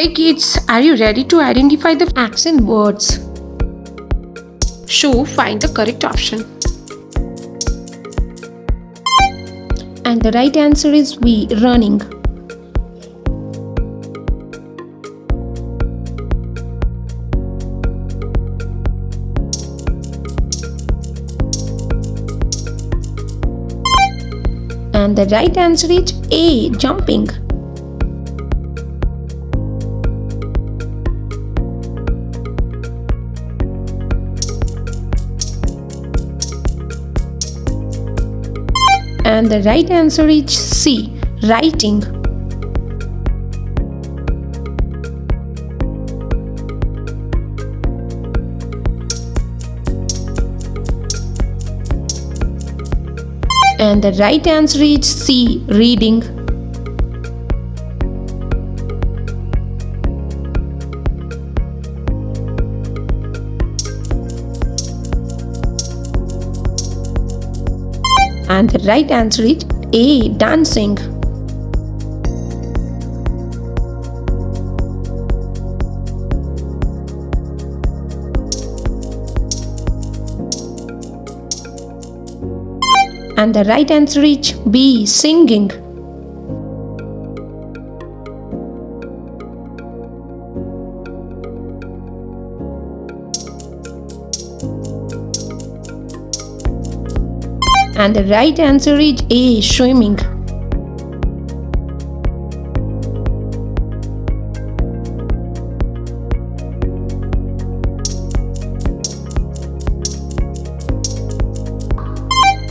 Hey kids, are you ready to identify the accent words? So find the correct option. And the right answer is B, running. And the right answer is A, jumping. And the right answer is C, writing. And the right answer is C, reading. And the right answer is A, dancing. And the right answer is B, singing. And the right answer is A, swimming.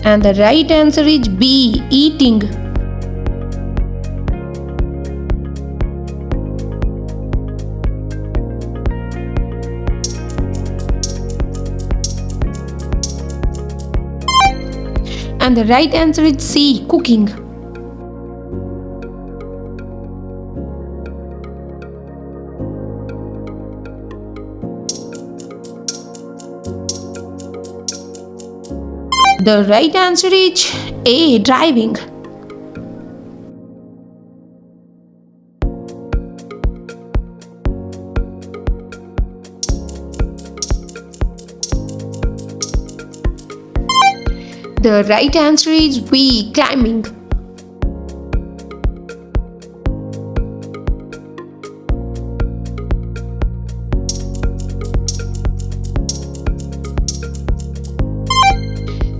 And the right answer is B, eating. And the right answer is C, cooking. The right answer is A, driving. The right answer is B, climbing.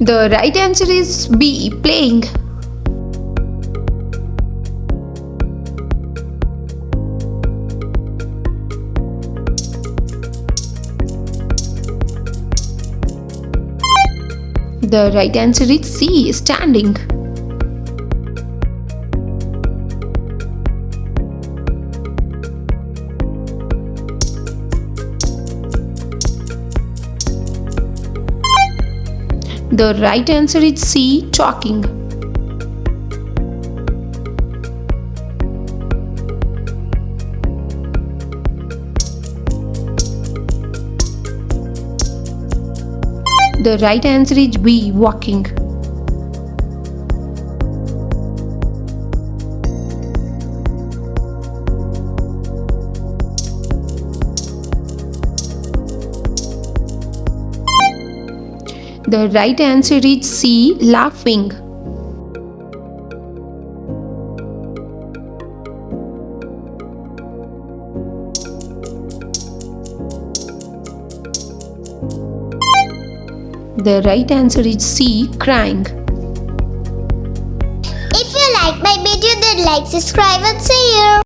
The right answer is B, playing. The right answer is C, standing. The right answer is C, talking. The right answer is B, walking. The right answer is C, laughing. The right answer is C, crying. If you like my video, then like, subscribe and see you.